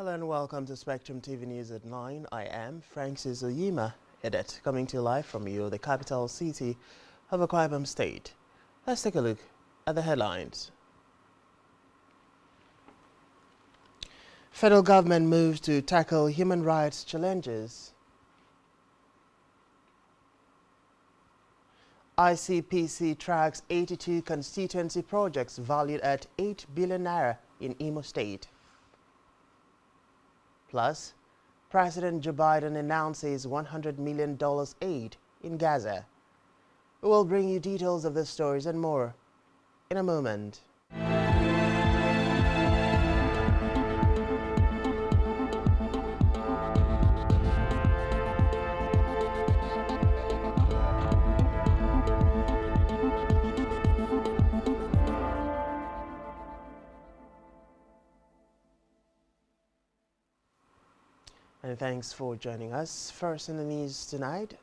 Hello and welcome to Spectrum TV News at 9. I am Francis Oyima, Edit, coming to you live from the capital city of Akwa Ibom State. Let's take a look at the headlines. Federal government moves to tackle human rights challenges. ICPC tracks 82 constituency projects valued at 8 billion naira in Imo State. Plus, President Joe Biden announces $100 million aid in Gaza. We will bring you details of these stories and more in a moment. And thanks for joining us. First in the news tonight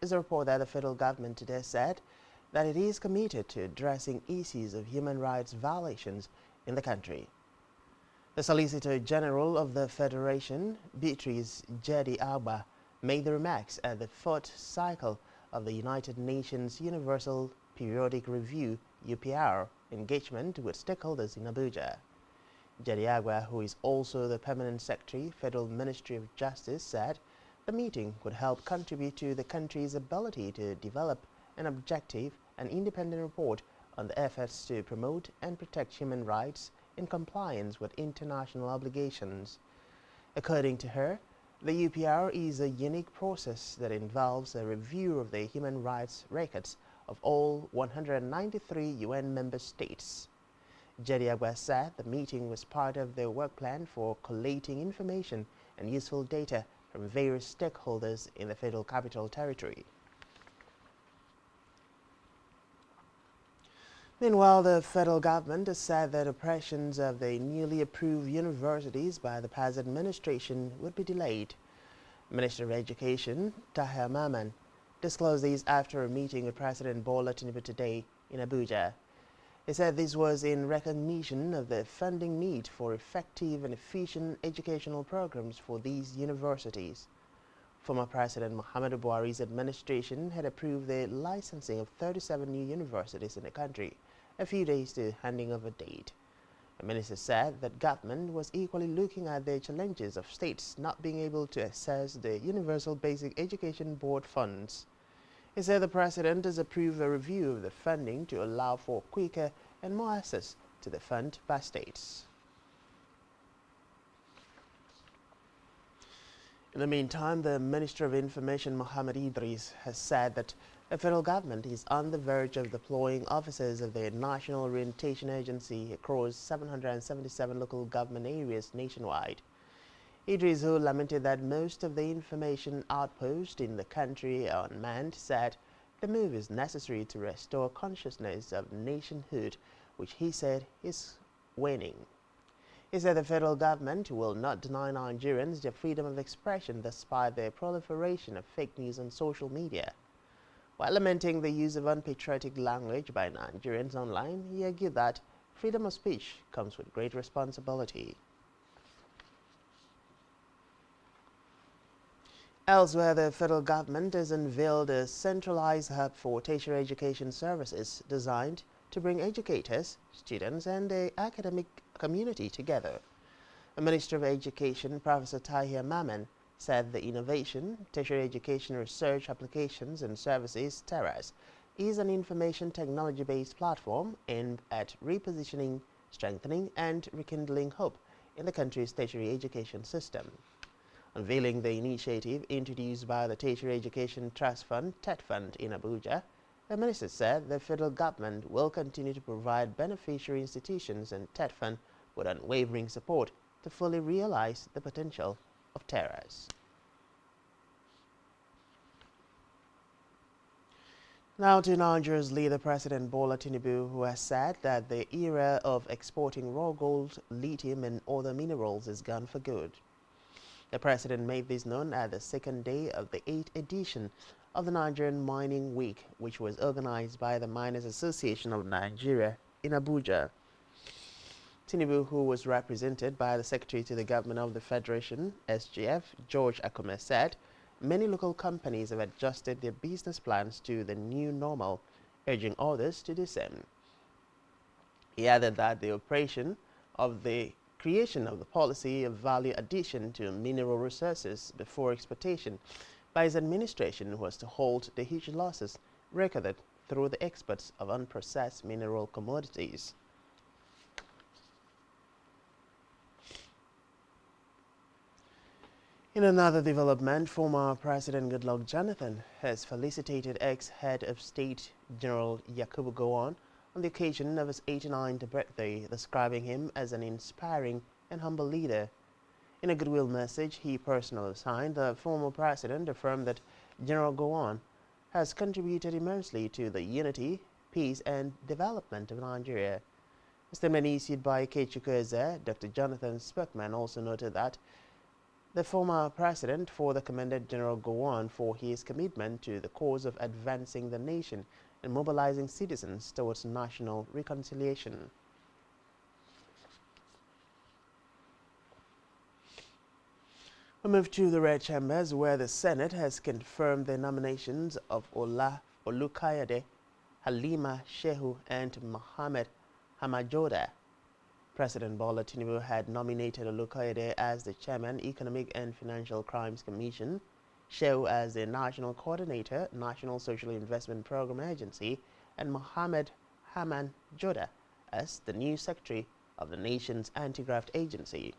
is a report that the federal government today said that it is committed to addressing issues of human rights violations in the country. The Solicitor General of the Federation, Beatrice Jedi-Agba, made the remarks at the fourth cycle of the United Nations Universal Periodic Review (UPR) engagement with stakeholders in Abuja. Jedi-Agba, who is also the Permanent Secretary, Federal Ministry of Justice, said the meeting could help contribute to the country's ability to develop an objective and independent report on the efforts to promote and protect human rights in compliance with international obligations. According to her, the UPR is a unique process that involves a review of the human rights records of all 193 UN member states. Jedi-Agba said the meeting was part of their work plan for collating information and useful data from various stakeholders in the Federal Capital Territory. Meanwhile, the federal government has said that operations of the newly approved universities by the past administration would be delayed. Minister of Education, Tahir Maman, disclosed this after a meeting with President Bola Tinubu today in Abuja. He said this was in recognition of the funding need for effective and efficient educational programs for these universities. Former President Muhammadu Buhari's administration had approved the licensing of 37 new universities in the country a few days to handing over date. The minister said that government was equally looking at the challenges of states not being able to access the Universal Basic Education Board funds. He said the President has approved a review of the funding to allow for quicker and more access to the fund by states. In the meantime, the Minister of Information, Mohammed Idris, has said that the federal government is on the verge of deploying officers of the National Orientation Agency across 777 local government areas nationwide. Idris, who lamented that most of the information outposts in the country are unmanned, said the move is necessary to restore consciousness of nationhood, which he said is waning. He said the federal government will not deny Nigerians their freedom of expression despite the proliferation of fake news on social media. While lamenting the use of unpatriotic language by Nigerians online, he argued that freedom of speech comes with great responsibility. Elsewhere, the federal government has unveiled a centralized hub for tertiary education services designed to bring educators, students, and the academic community together. The Minister of Education, Professor Tahir Maman, said the Innovation, Tertiary Education Research Applications and Services (TERAS) is an information technology-based platform aimed at repositioning, strengthening, and rekindling hope in the country's tertiary education system. Unveiling the initiative introduced by the Tertiary Education Trust Fund (TET Fund) in Abuja, the minister said the federal government will continue to provide beneficiary institutions and TET Fund with unwavering support to fully realize the potential of TERAS. Now to Nigeria's leader, President Bola Tinubu, who has said that the era of exporting raw gold, lithium, and other minerals is gone for good. The president made this known at the second day of the 8th edition of the Nigerian Mining Week, which was organized by the Miners Association of Nigeria in Abuja. Tinubu, who was represented by the Secretary to the Government of the Federation, SGF, George Akume, said many local companies have adjusted their business plans to the new normal, urging others to do the same. He added that the operation of the creation of the policy of value addition to mineral resources before exploitation by his administration was to halt the huge losses recorded through the exports of unprocessed mineral commodities. In another development, former President Goodluck Jonathan has felicitated ex-head of state General Yakubu Gowon on the occasion of his 89th birthday, describing him as an inspiring and humble leader. In a goodwill message he personally signed, the former president affirmed that General Gowon has contributed immensely to the unity, peace and development of Nigeria. A statement issued by Ikechukwu Eze, Dr. Jonathan's spokesman, also noted that the former president further commended General Gowon for his commitment to the cause of advancing the nation and mobilizing citizens towards national reconciliation. We move to the Red Chambers, where the Senate has confirmed the nominations of Olukayode, Halima Shehu and Mohammed Hamajoda. President Bola Tinubu had nominated Olukayode as the chairman, Economic and Financial Crimes Commission, Shehu as the national coordinator, National Social Investment Program Agency, and Mohammed Hamajoda as the new secretary of the nation's anti-graft agency.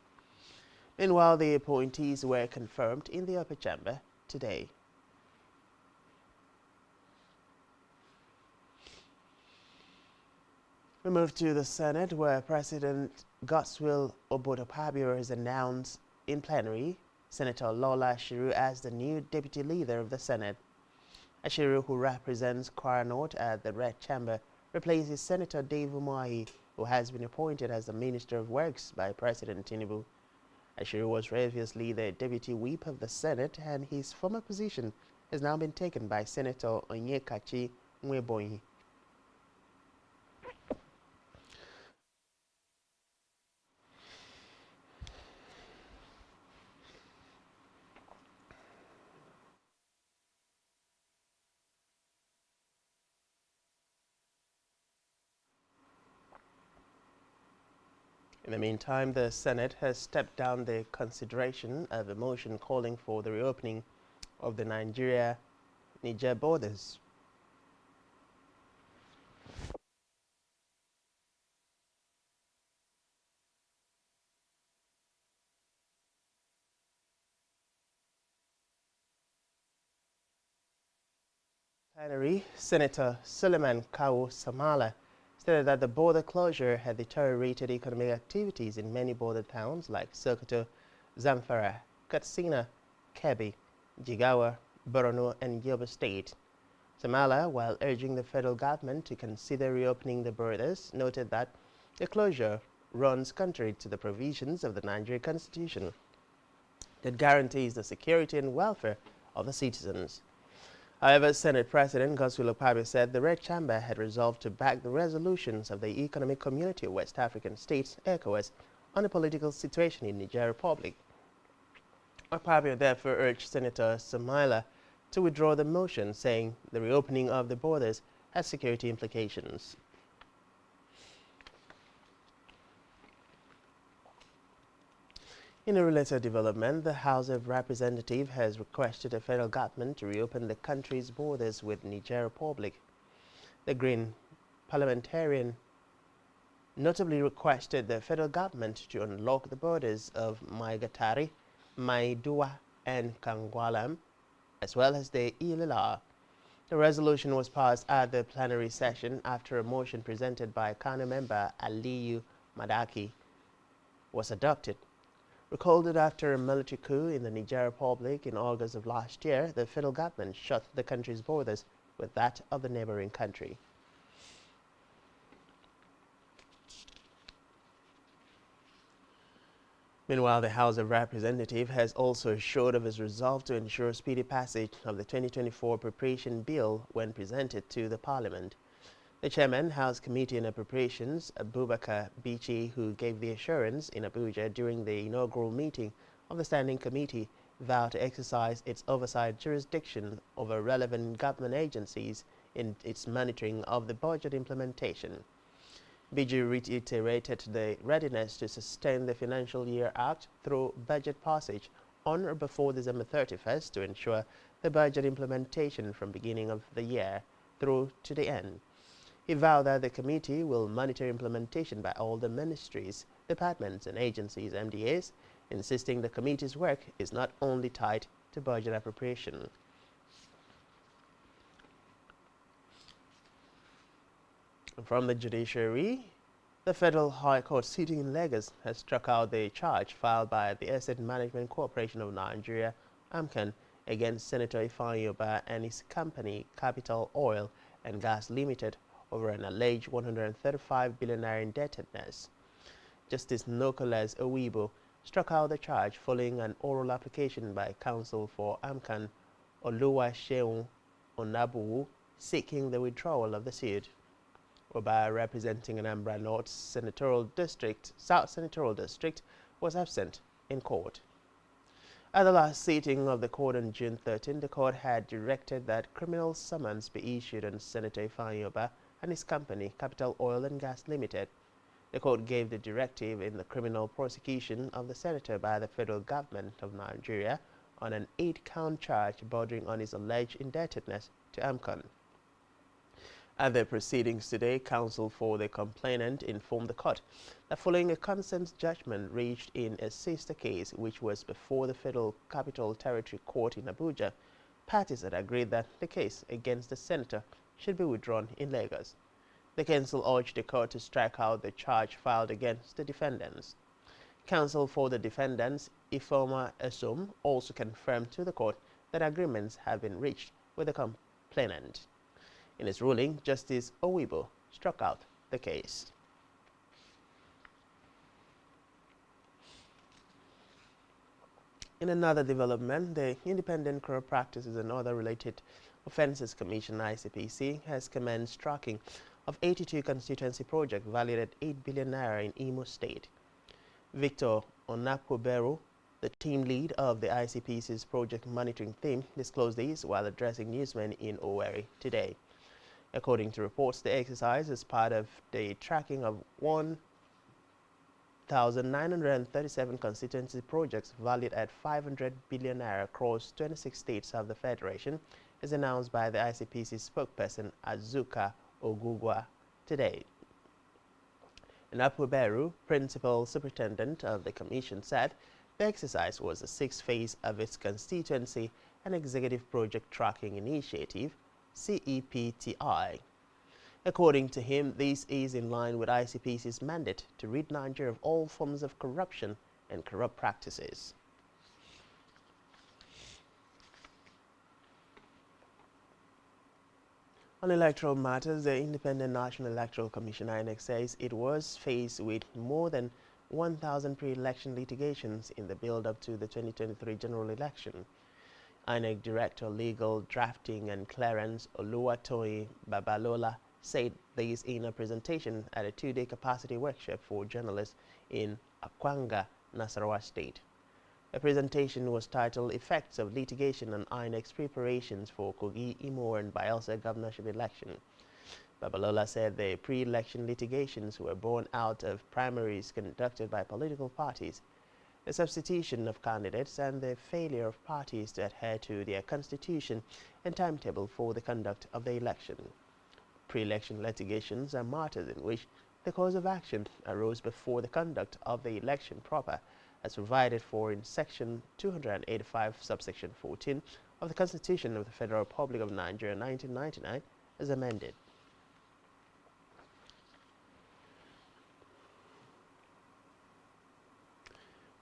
Meanwhile, the appointees were confirmed in the upper chamber today. We move to the Senate, where President Godswill Obodo-Pabio has announced in plenary Senator Lola Ashiru as the new deputy leader of the Senate. Ashiru, who represents Kwara North at the Red Chamber, replaces Senator Dave Umahi, who has been appointed as the Minister of Works by President Tinubu. Ashiru was previously the deputy whip of the Senate, and his former position has now been taken by Senator Onyekachi Nwebonyi. In the meantime, the Senate has stepped down the consideration of a motion calling for the reopening of the Niger borders. Plenary, Senator Suleiman Kawu Samala stated that the border closure had deteriorated economic activities in many border towns like Sokoto, Zamfara, Katsina, Kebbi, Jigawa, Borno, and Yobe State. Samala, while urging the federal government to consider reopening the borders, noted that the closure runs contrary to the provisions of the Nigerian Constitution that guarantees the security and welfare of the citizens. However, Senate President Godswill Akpabio said the Red Chamber had resolved to back the resolutions of the Economic Community of West African States, ECOWAS, on the political situation in Niger Republic. Akpabio therefore urged Senator Samala to withdraw the motion, saying the reopening of the borders has security implications. In a related development, the House of Representatives has requested the federal government to reopen the country's borders with Niger Republic. The Green parliamentarian notably requested the federal government to unlock the borders of Maigatari, Maidua, and Kangwalam, as well as the Ilila. The resolution was passed at the plenary session after a motion presented by Kano member Aliyu Madaki was adopted. Recalled that after a military coup in the Niger Republic in August of last year, the federal government shut the country's borders with that of the neighboring country. Meanwhile, the House of Representatives has also assured of its resolve to ensure speedy passage of the 2024 Appropriation Bill when presented to the Parliament. The chairman, House Committee on Appropriations, Abubakar Bichi, who gave the assurance in Abuja during the inaugural meeting of the Standing Committee, vowed to exercise its oversight jurisdiction over relevant government agencies in its monitoring of the budget implementation. Bichi reiterated the readiness to sustain the financial year act through budget passage on or before December 31st to ensure the budget implementation from beginning of the year through to the end. He vowed that the committee will monitor implementation by all the ministries, departments and agencies (MDAs), insisting the committee's work is not only tied to budget appropriation. From the judiciary, the Federal High Court sitting in Lagos has struck out the charge filed by the Asset Management Corporation of Nigeria, AMCON, against Senator Ifeanyi Ubah and his company, Capital Oil and Gas Limited, over an alleged 135 billion naira indebtedness. Justice Nokolas Owibo struck out the charge following an oral application by counsel for AMCON, Oluwaseun Onabuwu, seeking the withdrawal of the suit. Ubah, representing Anambra North South Senatorial District, was absent in court. At the last sitting of the court on June 13, the court had directed that criminal summons be issued on Senator Ifeanyi Ubah and his company, Capital Oil and Gas Limited. The court gave the directive in the criminal prosecution of the senator by the federal government of Nigeria on an 8-count charge bordering on his alleged indebtedness to AMCON. At the proceedings today, counsel for the complainant informed the court that following a consent judgment reached in a sister case which was before the Federal Capital Territory Court in Abuja, parties had agreed that the case against the senator should be withdrawn in Lagos. The counsel urged the court to strike out the charge filed against the defendants. Counsel for the defendants, Ifeoma Esom, also confirmed to the court that agreements have been reached with the complainant. In his ruling, Justice Owibo struck out the case. In another development, the Independent Corrupt Practices and Other Related Offences Commission (ICPC) has commenced tracking of 82 constituency projects valued at 8 billion naira in Imo State. Victor Onakwoberu, the team lead of the ICPC's project monitoring team, disclosed this while addressing newsmen in Owerri today. According to reports, the exercise is part of the tracking of 1,937 constituency projects valued at 500 billion naira across 26 states of the Federation, as announced by the ICPC spokesperson Azuka Ogugwa today. Napweberu, principal superintendent of the commission, said the exercise was the 6th phase of its constituency and executive project tracking initiative, CEPTI. According to him, this is in line with ICPC's mandate to rid Nigeria of all forms of corruption and corrupt practices. On electoral matters, the Independent National Electoral Commission (INEC) says it was faced with more than 1,000 pre-election litigations in the build-up to the 2023 general election. INEC Director Legal, Drafting and Clearance Oluwatoyin Babalola said this in a presentation at a 2-day capacity workshop for journalists in Akwanga, Nasarawa State. The presentation was titled Effects of Litigation on INEC's Preparations for Kogi, Imo and Bayelsa Governorship Election. Babalola said the pre-election litigations were born out of primaries conducted by political parties, the substitution of candidates and the failure of parties to adhere to their constitution and timetable for the conduct of the election. Pre-election litigations are matters in which the cause of action arose before the conduct of the election proper, as provided for in Section 285, subsection 14 of the Constitution of the Federal Republic of Nigeria 1999, as amended.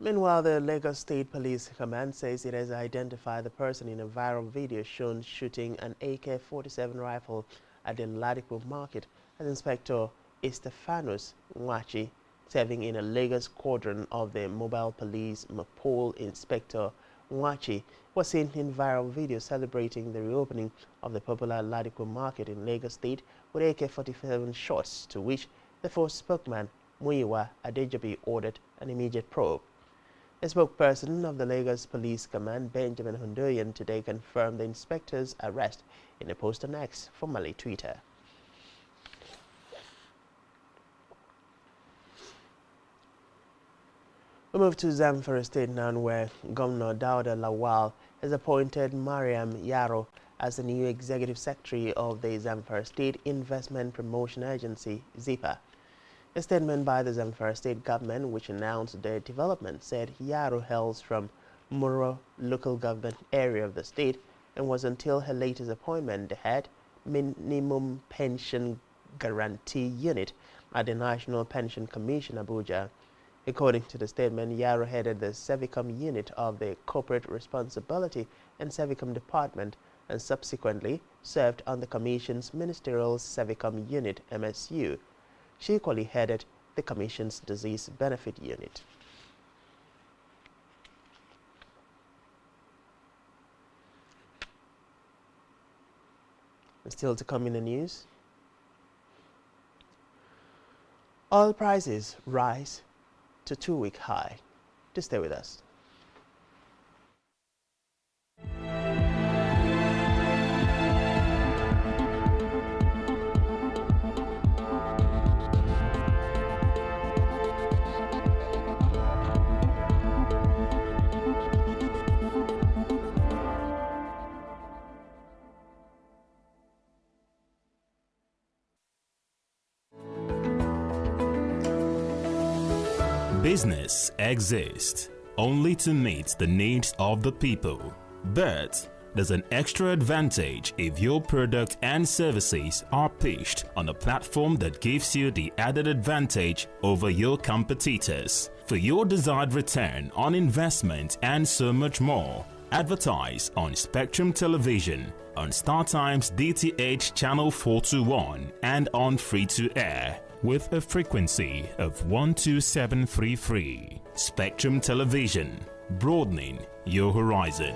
Meanwhile, the Lagos State Police Command says it has identified the person in a viral video shown shooting an AK-47 rifle at the Ladipo Market as Inspector Estefanos Nwachi, serving in a Lagos squadron of the Mobile Police Mopol. Inspector Nwachi was seen in viral video celebrating the reopening of the popular Ladikwe market in Lagos State with AK-47 shots, to which the force spokesman Muyiwa Adejobi ordered an immediate probe. A spokesperson of the Lagos Police Command, Benjamin Hundoyan, today confirmed the inspector's arrest in a post on X, formerly Twitter. We move to Zamfara State now, where Governor Dauda Lawal has appointed Mariam Yaro as the new Executive Secretary of the Zamfara State Investment Promotion Agency, ZIPA. A statement by the Zamfara State government, which announced the development, said Yaro hails from Muro local government area of the state and was, until her latest appointment, the head minimum pension guarantee unit at the National Pension Commission, Abuja. According to the statement, Yaro headed the Servicom unit of the Corporate Responsibility and Servicom Department and subsequently served on the Commission's Ministerial Servicom Unit, MSU. She equally headed the Commission's Disease Benefit Unit. And still to come in the news, oil prices rise to two-week high. To stay with us. Business exists only to meet the needs of the people, but there's an extra advantage if your product and services are pitched on a platform that gives you the added advantage over your competitors. For your desired return on investment and so much more, advertise on Spectrum Television, on StarTime's DTH Channel 421 and on free-to-air with a frequency of 12733. Spectrum Television, broadening your horizon.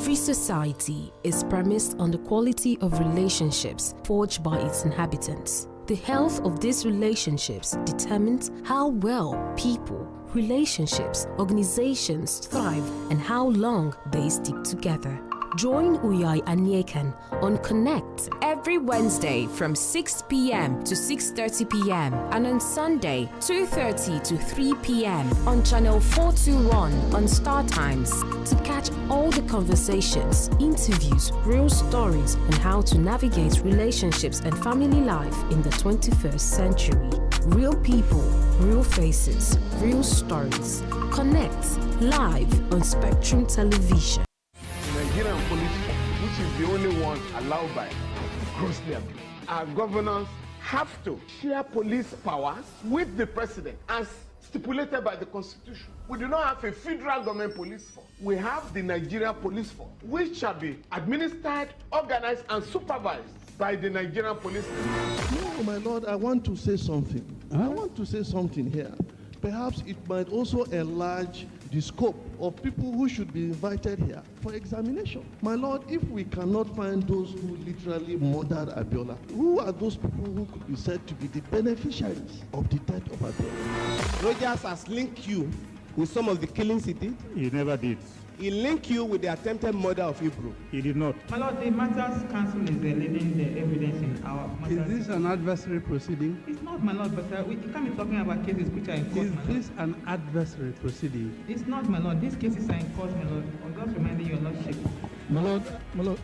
Every society is premised on the quality of relationships forged by its inhabitants. The health of these relationships determines how well people, relationships, organizations thrive and how long they stick together. Join Uyai Anyekan on Connect every Wednesday from 6 p.m. to 6:30 p.m. and on Sunday 2:30 to 3 p.m. on channel 421 on Star Times to catch all the conversations, interviews, real stories and how to navigate relationships and family life in the 21st century. Real people, real faces, real stories. Connect live on Spectrum Television. Nigerian police, which is the only one allowed by grossly abused. Our governors have to share police powers with the president as stipulated by the Constitution. We do not have a federal government police force. We have the Nigerian police force, which shall be administered, organized, and supervised by the Nigerian police. No, my lord, I want to say something. I want to say something here. Perhaps it might also enlarge the scope of people who should be invited here for examination. My lord, if we cannot find those who literally murdered Abiola, who are those people who could be said to be the beneficiaries of the death of Abiola? Rogers has linked you with some of the killings he did. He never did. He linked you with the attempted murder of Hebrew. He did not. My lord, the Matters Council is leading the evidence in our matters. Is this an adversary proceeding? It's not, my lord, but you can't be talking about cases which are in court. Is this an adversary proceeding? It's not, my lord. These cases are in court, my lord. I'm just reminding you, your lordship. My lord,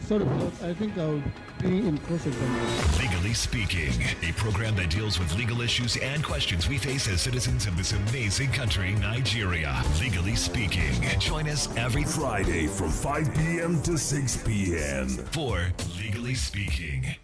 sorry, my lord, I think I'll be in cross-examination. Legally Speaking, a program that deals with legal issues and questions we face as citizens of this amazing country, Nigeria. Legally Speaking. Join us every Friday from 5 p.m. to 6 p.m. for Legally Speaking.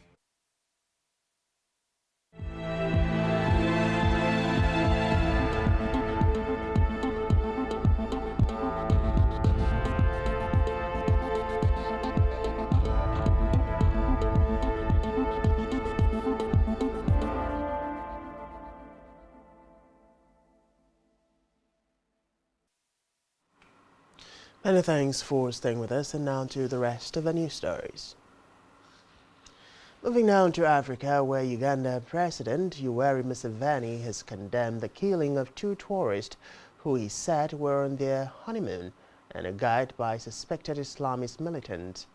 Many thanks for staying with us, and now to the rest of the news stories. Moving now to Africa, where Uganda President Yoweri Museveni has condemned the killing of two tourists who he said were on their honeymoon and a guide by suspected Islamist militants.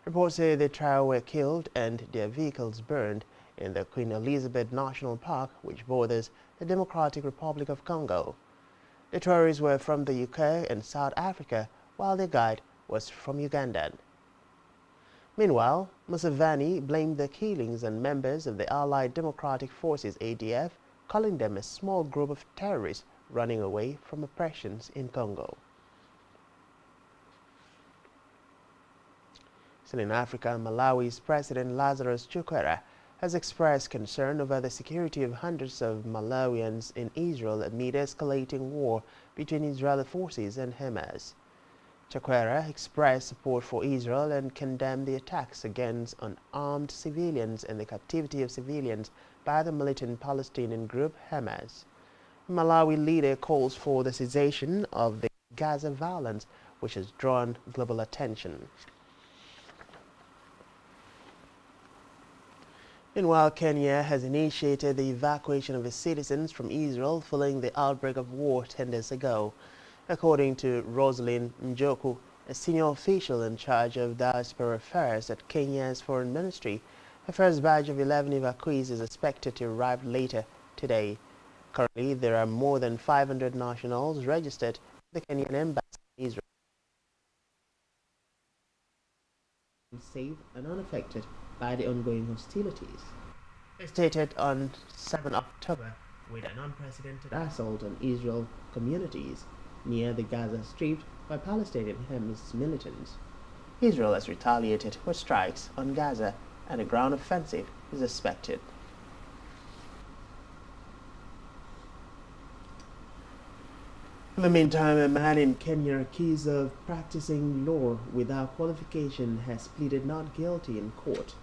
Reports say the trio were killed and their vehicles burned in the Queen Elizabeth National Park, which borders the Democratic Republic of Congo. The tourists were from the UK and South Africa, while their guide was from Uganda. Meanwhile, Museveni blamed the killings on members of the Allied Democratic Forces ADF, calling them a small group of terrorists running away from oppressions in Congo. Still in Africa, Malawi's President Lazarus Chakwera has expressed concern over the security of hundreds of Malawians in Israel amid escalating war between Israeli forces and Hamas. Chakwera expressed support for Israel and condemned the attacks against unarmed civilians and the captivity of civilians by the militant Palestinian group Hamas. Malawi leader calls for the cessation of the Gaza violence, which has drawn global attention. Meanwhile, Kenya has initiated the evacuation of its citizens from Israel following the outbreak of war 10 days ago. According to Rosalind Njoku, a senior official in charge of diaspora affairs at Kenya's foreign ministry, the first batch of 11 evacuees is expected to arrive later today. Currently, there are more than 500 nationals registered at the Kenyan embassy in Israel. Safe and unaffected by the ongoing hostilities. It stated on 7 October with an unprecedented assault on Israel communities near the Gaza Strip by Palestinian Hamas militants. Israel has retaliated with strikes on Gaza, and a ground offensive is expected. In the meantime, a man in Kenya accused of practicing law without qualification has pleaded not guilty in court.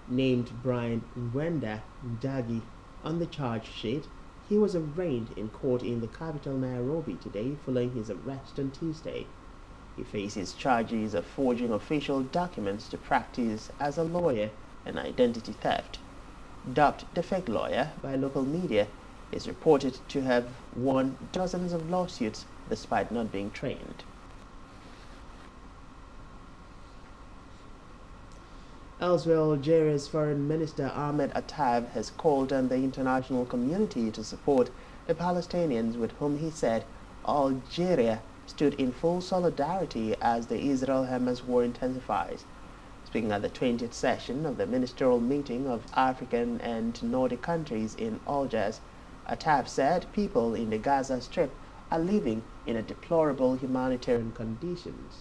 Named Brian Ngwenda Ndagi on the charge sheet, he was arraigned in court in the capital Nairobi today following his arrest on Tuesday. He faces charges of forging official documents to practice as a lawyer and identity theft. Dubbed the fake lawyer by local media, is reported to have won dozens of lawsuits despite not being trained. Elsewhere, Algeria's Foreign Minister Ahmed Attab has called on the international community to support the Palestinians, with whom he said Algeria stood in full solidarity as the Israel-Hamas war intensifies. Speaking at the 20th session of the ministerial meeting of African and Nordic countries in Algiers, Attab said people in the Gaza Strip are living in deplorable humanitarian conditions.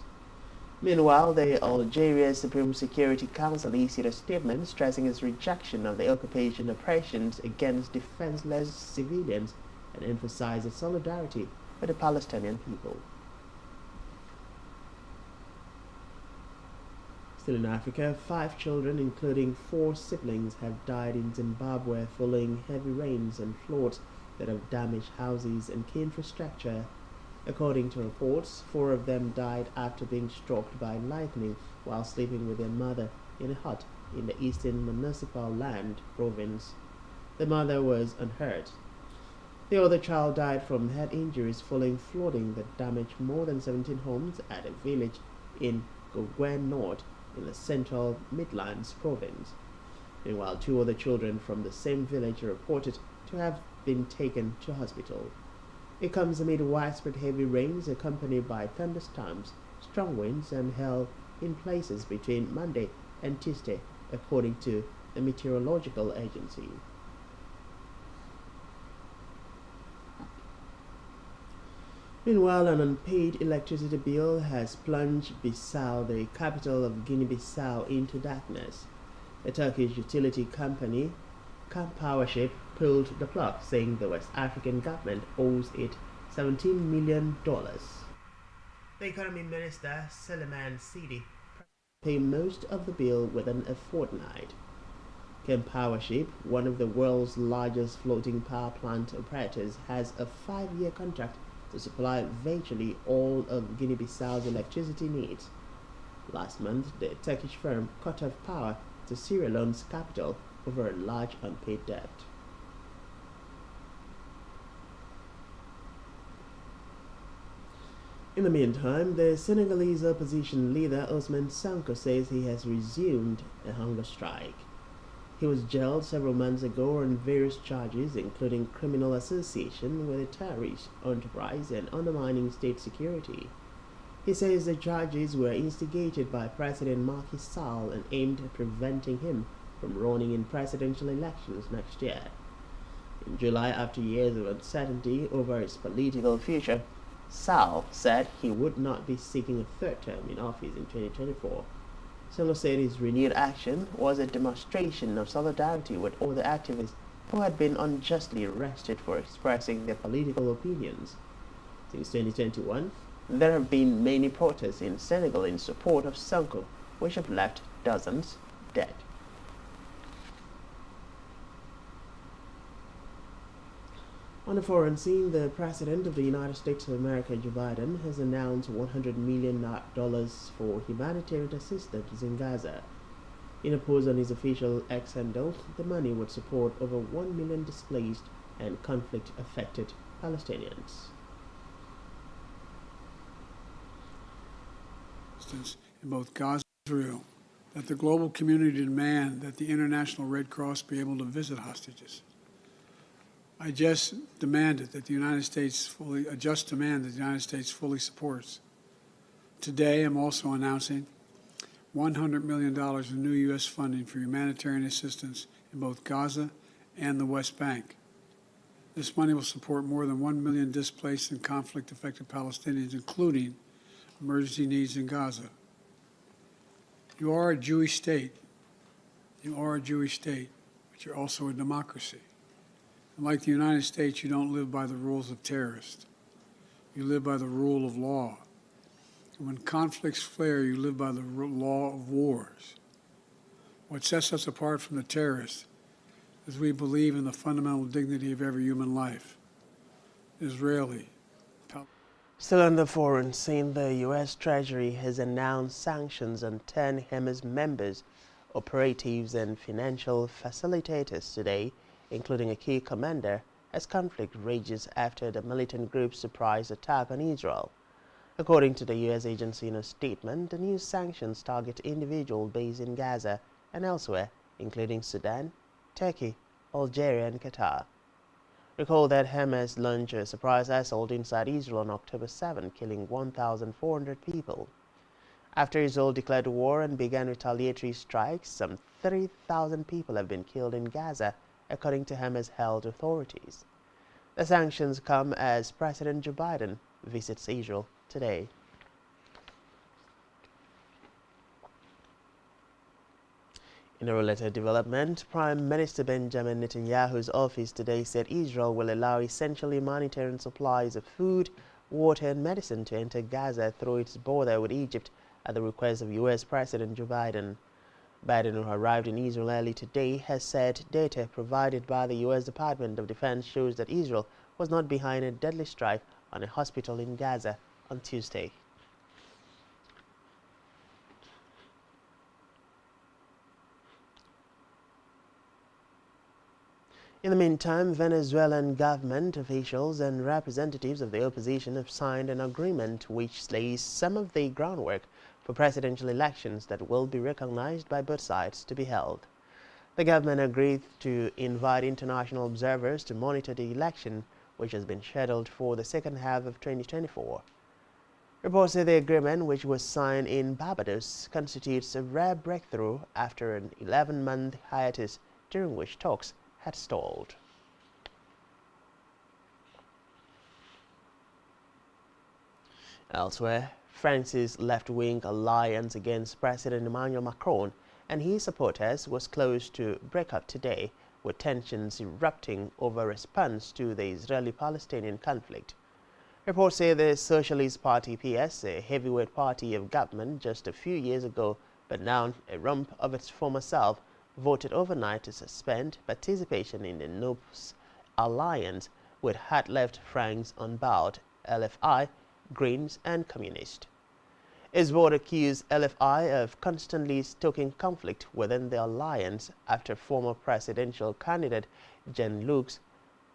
Meanwhile, the Algeria Supreme Security Council issued a statement stressing its rejection of the occupation operations against defenseless civilians and emphasized its solidarity with the Palestinian people. Still in Africa, 5 children, including 4 siblings, have died in Zimbabwe following heavy rains and floods that have damaged houses and key infrastructure. According to reports, 4 of them died after being struck by lightning while sleeping with their mother in a hut in the eastern municipal land province. The mother was unhurt. The other child died from head injuries following flooding that damaged more than 17 homes at a village in Gogwen North in the central Midlands province. Meanwhile, 2 other children from the same village are reported to have been taken to hospital. It comes amid widespread heavy rains accompanied by thunderstorms, strong winds, and hail in places between Monday and Tuesday, according to the meteorological agency. Meanwhile, an unpaid electricity bill has plunged Bissau, the capital of Guinea-Bissau, into darkness. A Turkish utility company, Powership, pulled the plug, saying the West African government owes it $17 million. The economy minister, Suleiman Sidi, paid most of the bill within a fortnight. Powership, one of the world's largest floating power plant operators, has a 5-year contract to supply virtually all of Guinea-Bissau's electricity needs. Last month, the Turkish firm cut off power to Sierra Leone's capital over a large unpaid debt. In the meantime, the Senegalese opposition leader Ousmane Sonko says he has resumed a hunger strike. He was jailed several months ago on various charges, including criminal association with a terrorist enterprise and undermining state security. He says the charges were instigated by President Macky Sall and aimed at preventing him from running in presidential elections next year. In July, after years of uncertainty over his political future, Sall said he would not be seeking a 3rd term in office in 2024. Sonko said his renewed action was a demonstration of solidarity with other activists who had been unjustly arrested for expressing their political opinions. Since 2021, there have been many protests in Senegal in support of Sonko, which have left dozens dead. On the foreign scene, the President of the United States of America, Joe Biden, has announced $100 million for humanitarian assistance in Gaza. In a post on his official X handle, the money would support over 1 million displaced and conflict-affected Palestinians. In both Gaza and Israel, that the global community demand that the International Red Cross be able to visit hostages. I just demanded that the United States fully supports. Today, I'm also announcing $100 million in new U.S. funding for humanitarian assistance in both Gaza and the West Bank. This money will support more than 1 million displaced and conflict-affected Palestinians, including emergency needs in Gaza. You are a Jewish state. You are a Jewish state, but you're also a democracy. And like the United States, you don't live by the rules of terrorists. You live by the rule of law. And when conflicts flare, you live by the law of wars. What sets us apart from the terrorists is we believe in the fundamental dignity of every human life. Israeli, Still on the foreign scene, the U.S. Treasury has announced sanctions on 10 Hamas members, operatives and financial facilitators today, including a key commander, as conflict rages after the militant group's surprise attack on Israel. According to the U.S. agency in a statement, the new sanctions target individuals based in Gaza and elsewhere, including Sudan, Turkey, Algeria and Qatar. Recall that Hamas launched a surprise assault inside Israel on October 7, killing 1,400 people. After Israel declared war and began retaliatory strikes, some 30,000 people have been killed in Gaza, according to Hamas health authorities. The sanctions come as President Joe Biden visits Israel today. In a related development, Prime Minister Benjamin Netanyahu's office today said Israel will allow essential humanitarian supplies of food, water and medicine to enter Gaza through its border with Egypt at the request of U.S. President Joe Biden. Biden, who arrived in Israel early today, has said data provided by the U.S. Department of Defense shows that Israel was not behind a deadly strike on a hospital in Gaza on Tuesday. In the meantime, Venezuelan government officials and representatives of the opposition have signed an agreement which lays some of the groundwork for presidential elections that will be recognized by both sides to be held. The government agreed to invite international observers to monitor the election, which has been scheduled for the second half of 2024. Reports say the agreement, which was signed in Barbados, constitutes a rare breakthrough after an 11-month hiatus during which talks had stalled. Elsewhere, France's left-wing alliance against President Emmanuel Macron and his supporters was close to break up today, with tensions erupting over response to the Israeli-Palestinian conflict. Reports say the Socialist Party PS, a heavyweight party of government just a few years ago, but now a rump of its former self, voted overnight to suspend participation in the NUPES alliance with hard-left Francs on board, LFI, Greens and Communist. His board accused LFI of constantly stoking conflict within the alliance after former presidential candidate Jean-Luc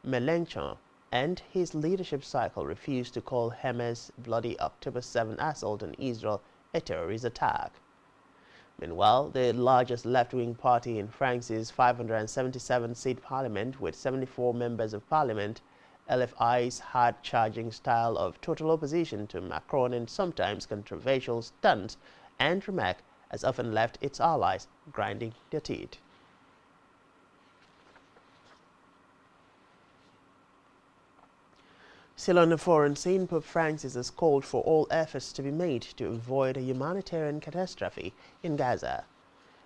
Mélenchon and his leadership cycle refused to call Hamas' bloody October 7 assault on Israel a terrorist attack. Meanwhile, the largest left-wing party in France's 577-seat parliament with 74 members of parliament, LFI's hard-charging style of total opposition to Macron and sometimes controversial stunts and remark has often left its allies grinding their teeth. Still on the foreign scene, Pope Francis has called for all efforts to be made to avoid a humanitarian catastrophe in Gaza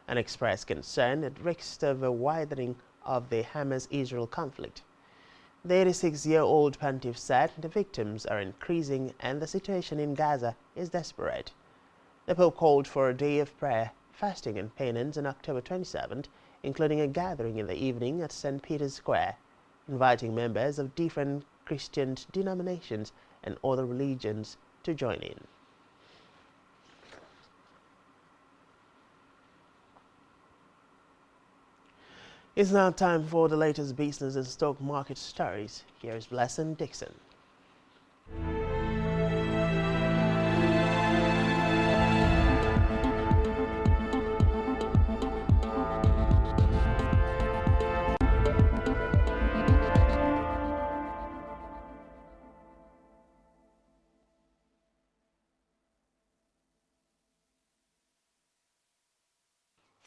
and expressed concern at risk of a widening of the Hamas-Israel conflict. The 86-year-old pontiff said the victims are increasing and the situation in Gaza is desperate. The Pope called for a day of prayer, fasting and penance on October 27th, including a gathering in the evening at St. Peter's Square, inviting members of different Christian denominations and other religions to join in. It's now time for the latest business and stock market stories. Here is Blessing Dixon.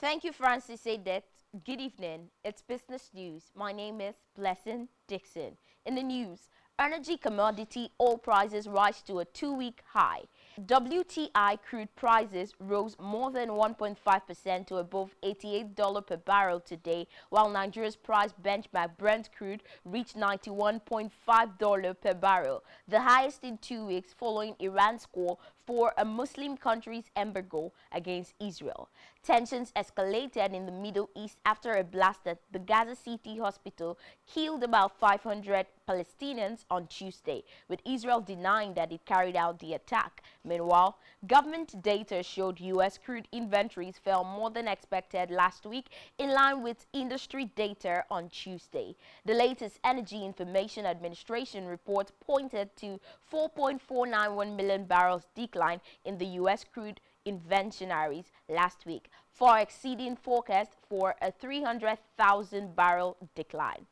Thank you, Francis Adet. Good evening. It's business news. My name is Blessing Dixon. In the news, energy commodity oil prices rise to a two-week high. WTI crude prices rose more than 1.5% to above $88 per barrel today, while Nigeria's price benchmark Brent crude reached $91.5 per barrel, the highest in 2 weeks following Iran's call for a Muslim country's embargo against Israel. Tensions escalated in the Middle East after a blast at the Gaza City hospital killed about 500 Palestinians on Tuesday, with Israel denying that it carried out the attack. Meanwhile, government data showed U.S. crude inventories fell more than expected last week, in line with industry data on Tuesday. The latest Energy Information Administration report pointed to 4.491 million barrels decline in the U.S. crude inventories last week, far exceeding forecast for a 300,000 barrel decline.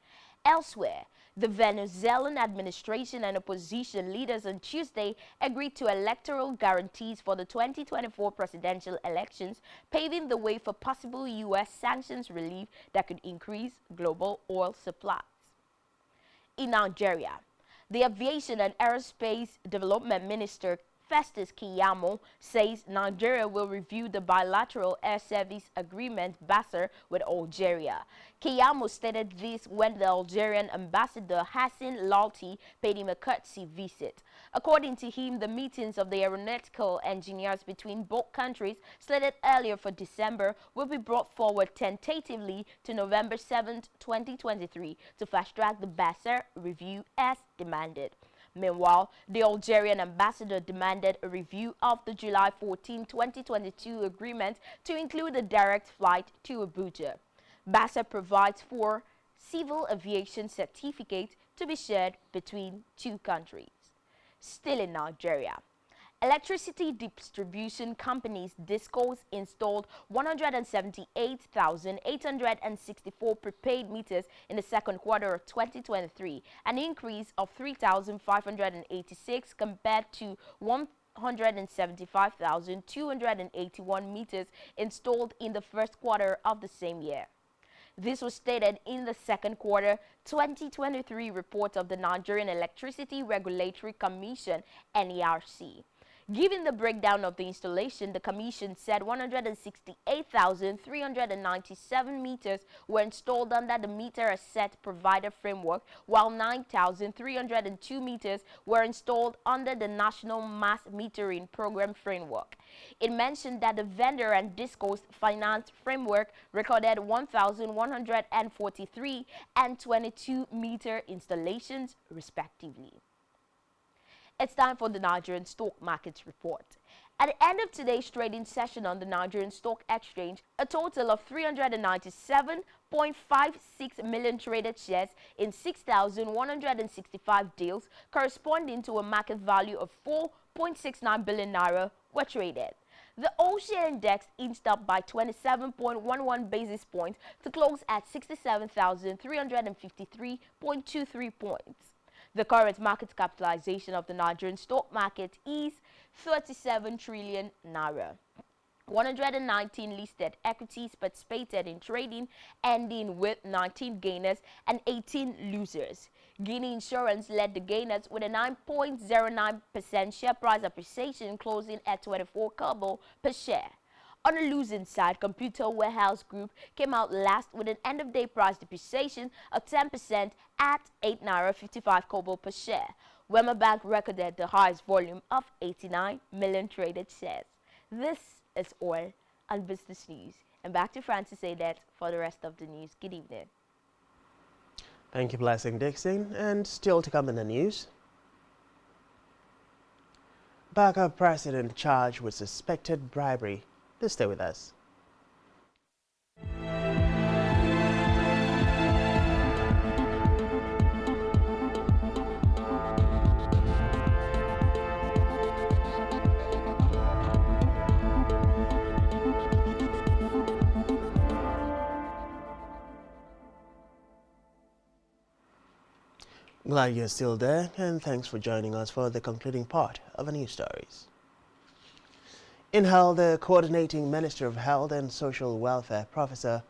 Elsewhere, the Venezuelan administration and opposition leaders on Tuesday agreed to electoral guarantees for the 2024 presidential elections, paving the way for possible U.S. sanctions relief that could increase global oil supplies. In Nigeria, the Aviation and Aerospace Development Minister Festus Keyamo says Nigeria will review the bilateral air service agreement BASR with Algeria. Keyamo stated this when the Algerian ambassador Hassan Lalti paid him a courtesy visit. According to him, the meetings of the aeronautical engineers between both countries, slated earlier for December, will be brought forward tentatively to November 7, 2023 to fast-track the BASR review as demanded. Meanwhile, the Algerian ambassador demanded a review of the July 14, 2022 agreement to include a direct flight to Abuja. BASR provides for civil aviation certificates to be shared between two countries. Still in Nigeria, electricity distribution companies DISCOs installed 178,864 prepaid meters in the second quarter of 2023, an increase of 3,586 compared to 175,281 meters installed in the first quarter of the same year. This was stated in the second quarter 2023 report of the Nigerian Electricity Regulatory Commission, NERC. Given the breakdown of the installation, the Commission said 168,397 meters were installed under the meter asset provider framework, while 9,302 meters were installed under the National Mass Metering Program framework. It mentioned that the vendor and DISCO's finance framework recorded 1,143 and 22 meter installations, respectively. It's time for the Nigerian Stock Markets Report. At the end of today's trading session on the Nigerian Stock Exchange, a total of 397.56 million traded shares in 6,165 deals, corresponding to a market value of 4.69 billion naira, were traded. The all-share index inched up by 27.11 basis points to close at 67,353.23 points. The current market capitalization of the Nigerian stock market is 37 trillion naira. 119 listed equities participated in trading, ending with 19 gainers and 18 losers. Guinea Insurance led the gainers with a 9.09% share price appreciation, closing at 24 kobo per share. On the losing side, Computer Warehouse Group came out last with an end-of-day price depreciation of 10% at 8 naira 55 kobo per share. Wema Bank recorded the highest volume of 89 million traded shares. This is all on business news. And back to Francis Adet for the rest of the news. Good evening. Thank you, Blessing Dixon. And still to come in the news. Backup president charged with suspected bribery. Please stay with us. Glad you're still there, and thanks for joining us for the concluding part of our news stories. In Hull, the Coordinating Minister of Health and Social Welfare, Professor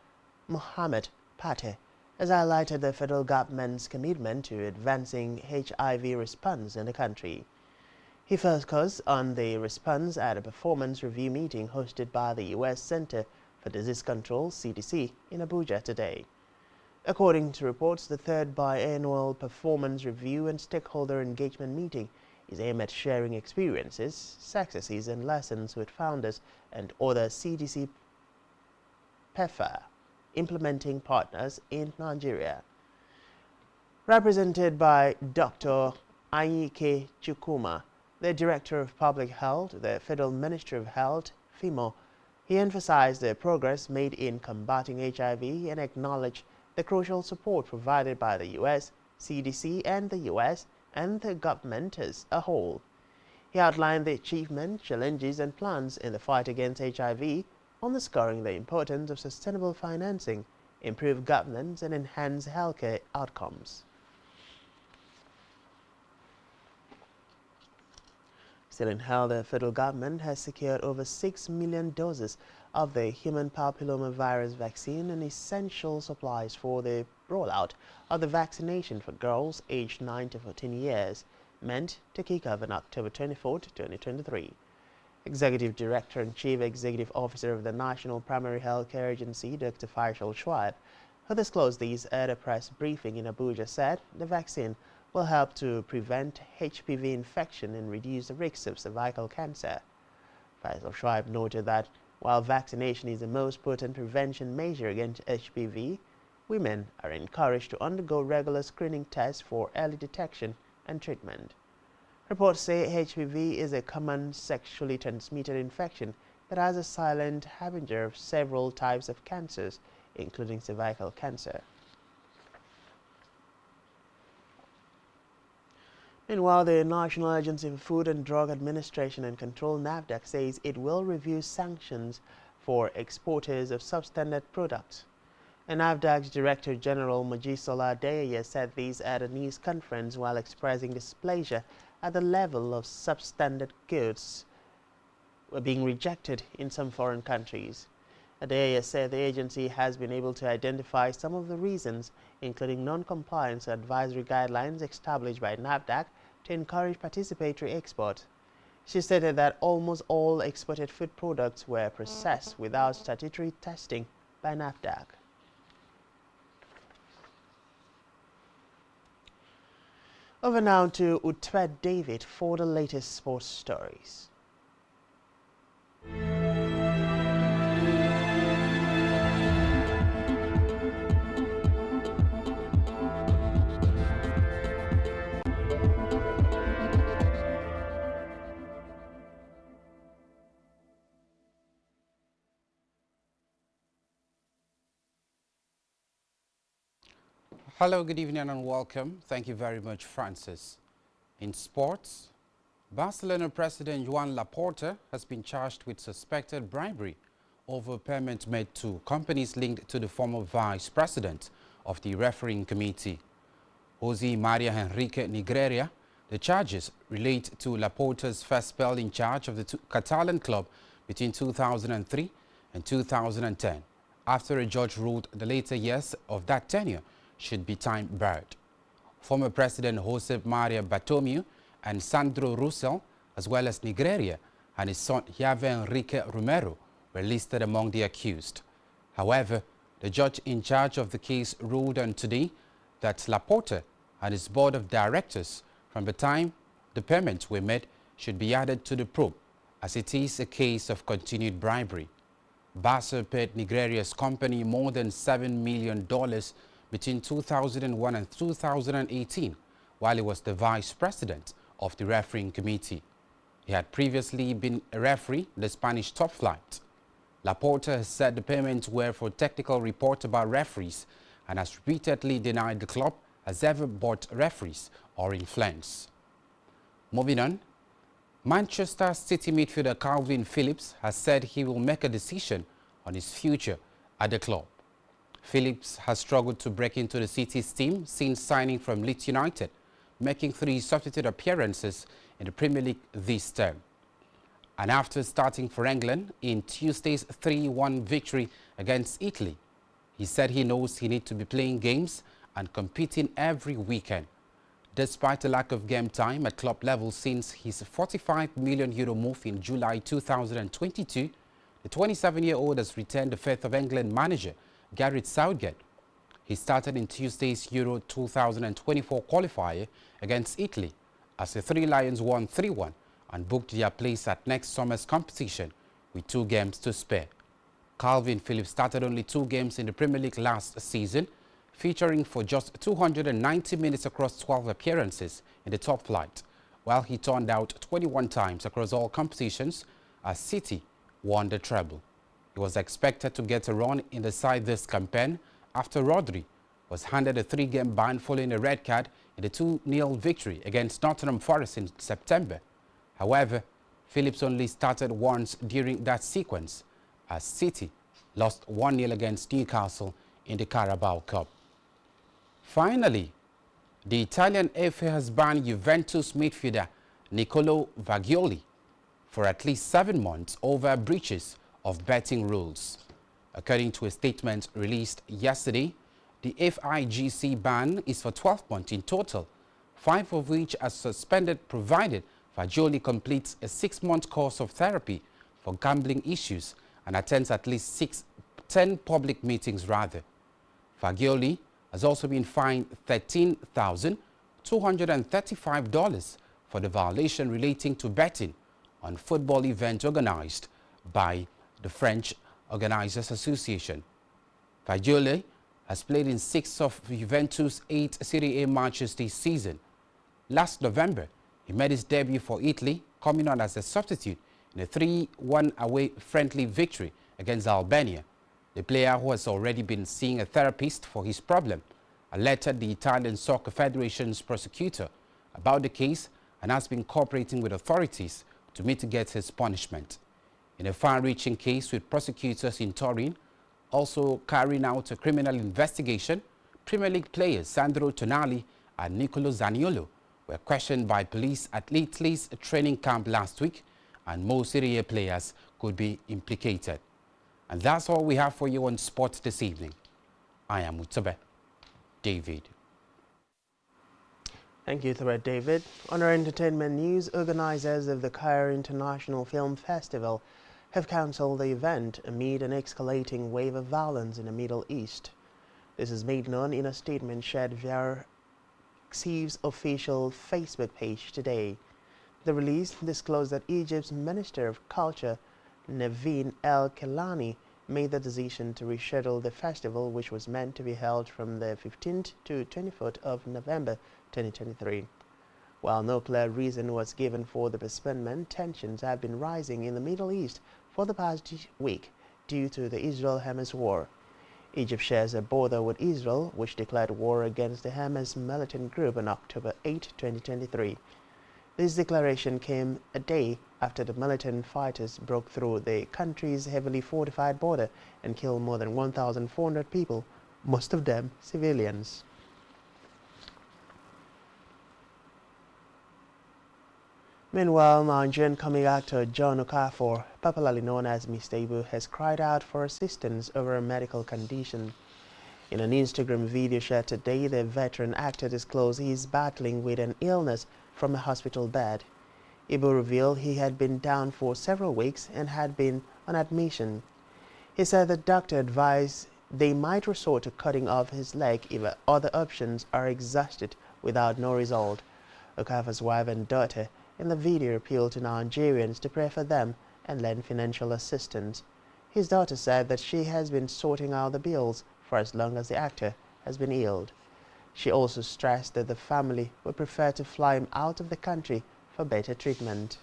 Mohammed Pate, has highlighted the federal government's commitment to advancing HIV response in the country. He focused on the response at a performance review meeting hosted by the U.S. Center for Disease Control, CDC, in Abuja today. According to reports, the third biannual performance review and stakeholder engagement meeting is aimed at sharing experiences, successes and lessons with founders and other CDC PEFA implementing partners in Nigeria. Represented by Dr. Anyike Chukwuma, the Director of Public Health, the Federal Ministry of Health, FIMO, he emphasized the progress made in combating HIV and acknowledged the crucial support provided by the U.S., CDC and the U.S. and the government as a whole. He outlined the achievements, challenges and plans in the fight against HIV, underscoring the importance of sustainable financing, improved governance and enhanced healthcare outcomes. Still in health, the federal government has secured over 6 million doses of the human papillomavirus vaccine and essential supplies for the rollout of the vaccination for girls aged 9 to 14 years, meant to kick off on October 24, 2023. Executive Director and Chief Executive Officer of the National Primary Healthcare Agency, Dr. Faisal Schweib, who disclosed these at a press briefing in Abuja, said the vaccine will help to prevent HPV infection and reduce the risks of cervical cancer. Faisal Schweib noted that while vaccination is the most potent prevention measure against HPV, women are encouraged to undergo regular screening tests for early detection and treatment. Reports say HPV is a common sexually transmitted infection that has a silent harbinger of several types of cancers, including cervical cancer. Meanwhile, the National Agency for Food and Drug Administration and Control (NAFDAC) says it will review sanctions for exporters of substandard products. And NAFDAC's Director General Mojisola Adeyeye said these at a news conference while expressing displeasure at the level of substandard goods were being rejected in some foreign countries. Adeyeye said the agency has been able to identify some of the reasons, including non-compliance to advisory guidelines established by NAFDAC to encourage participatory export. She stated that almost all exported food products were processed without statutory testing by NAFDAC. Over now to Utwed David for the latest sports stories. Hello, good evening and welcome. Thank you very much, Francis. In sports, Barcelona president Joan Laporta has been charged with suspected bribery over payment made to companies linked to the former vice president of the refereeing committee, Jose Maria Enrique Negreira. The charges relate to Laporta's first spell in charge of the Catalan club between 2003 and 2010, after a judge ruled the later years of that tenure should be time-barred. Former President Jose Maria Bartomeu and Sandro Russell, as well as Negreira and his son Javier Enrique Romero, were listed among the accused. However, the judge in charge of the case ruled on today that Laporta and his board of directors, from the time the payments were made, should be added to the probe, as it is a case of continued bribery. Barca paid Negreira's company more than $7 million between 2001 and 2018, while he was the vice president of the refereeing committee. He had previously been a referee in the Spanish top flight. Laporta has said the payments were for technical report about referees and has repeatedly denied the club has ever bought referees or influence. Moving on, Manchester City midfielder Calvin Phillips has said he will make a decision on his future at the club. Phillips has struggled to break into the City's team since signing from Leeds United, making 3 substitute appearances in the Premier League this term. And after starting for England in Tuesday's 3-1 victory against Italy, he said he knows he needs to be playing games and competing every weekend. Despite a lack of game time at club level since his €45 million move in July 2022, the 27-year-old has returned the faith of England manager Gareth Southgate. He started in Tuesday's Euro 2024 qualifier against Italy as the Three Lions won 3-1 and booked their place at next summer's competition with 2 games to spare. Calvin Phillips started only 2 games in the Premier League last season, featuring for just 290 minutes across 12 appearances in the top flight, while he turned out 21 times across all competitions as City won the treble. He was expected to get a run in the side this campaign after Rodri was handed a 3-game ban following a red card in the 2-0 victory against Nottingham Forest in September. However, Phillips only started once during that sequence as City lost 1-0 against Newcastle in the Carabao Cup. Finally, the Italian FA has banned Juventus midfielder Niccolò Fagioli for at least 7 months over breaches of betting rules. According to a statement released yesterday, the FIGC ban is for 12 months in total, 5 of which are suspended provided Fagioli completes a 6-month course of therapy for gambling issues and attends at least 10 public meetings rather. Fagioli has also been fined $13,235 for the violation relating to betting on football events organized by the French Organizers Association. Fagioli has played in 6 of Juventus' 8 Serie A matches this season. Last November, he made his debut for Italy, coming on as a substitute in a 3-1 away friendly victory against Albania. The player, who has already been seeing a therapist for his problem, alerted the Italian Soccer Federation's prosecutor about the case and has been cooperating with authorities to mitigate his punishment. In a far-reaching case with prosecutors in Turin also carrying out a criminal investigation, Premier League players Sandro Tonali and Nicolo Zaniolo were questioned by police at Italy's training camp last week, and more Serie A players could be implicated. And that's all we have for you on sports this evening. I am Mutabe David. Thank you, Thread David. On our entertainment news, organizers of the Cairo International Film Festival have cancelled the event amid an escalating wave of violence in the Middle East. This is made known in a statement shared via CIV's official Facebook page today. The release disclosed that Egypt's Minister of Culture, Naveen El-Kelani, made the decision to reschedule the festival, which was meant to be held from the 15th to 24th of November 2023. While no clear reason was given for the postponement, tensions have been rising in the Middle East for the past week due to the Israel-Hamas war. Egypt shares a border with Israel, which declared war against the Hamas militant group on October 8, 2023. This declaration came a day after the militant fighters broke through the country's heavily fortified border and killed more than 1,400 people, most of them civilians. Meanwhile, Nigerian comic actor John Okafor, popularly known as Mr. Ibu, has cried out for assistance over a medical condition. In an Instagram video shared today, the veteran actor disclosed he is battling with an illness from a hospital bed. Ibu revealed he had been down for several weeks and had been on admission. He said the doctor advised they might resort to cutting off his leg if other options are exhausted without no result. Okafor's wife and daughter in the video appealed to Nigerians to pray for them and lend financial assistance. His daughter said that she has been sorting out the bills for as long as the actor has been ill. She also stressed that the family would prefer to fly him out of the country for better treatment.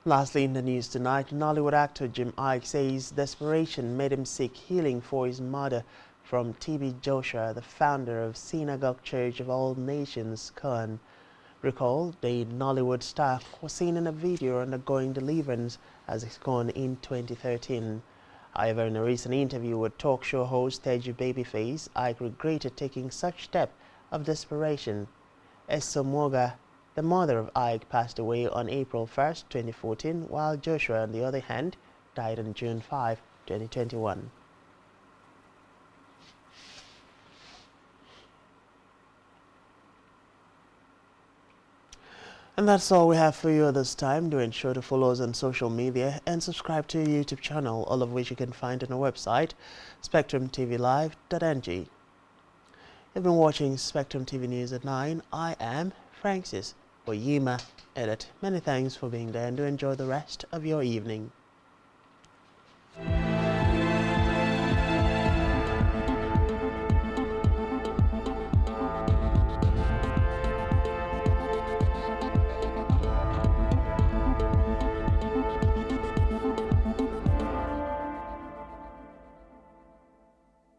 Lastly, in the news tonight, Nollywood actor Jim Iyke says desperation made him seek healing for his mother from TB Joshua, the founder of Synagogue Church of All Nations, Khan. Recall, the Nollywood star was seen in a video undergoing deliverance as Khan in 2013. However, in a recent interview with talk show host Teju Babyface, Iyke regretted taking such step of desperation. Esther Moga, the mother of Iyke, passed away on April 1, 2014, while Joshua, on the other hand, died on June 5, 2021. And that's all we have for you at this time. Do ensure to follow us on social media and subscribe to our YouTube channel, all of which you can find on our website, spectrumtvlive.ng. You've been watching Spectrum TV News at 9. I am Francis Oyima Edit. Many thanks for being there and do enjoy the rest of your evening.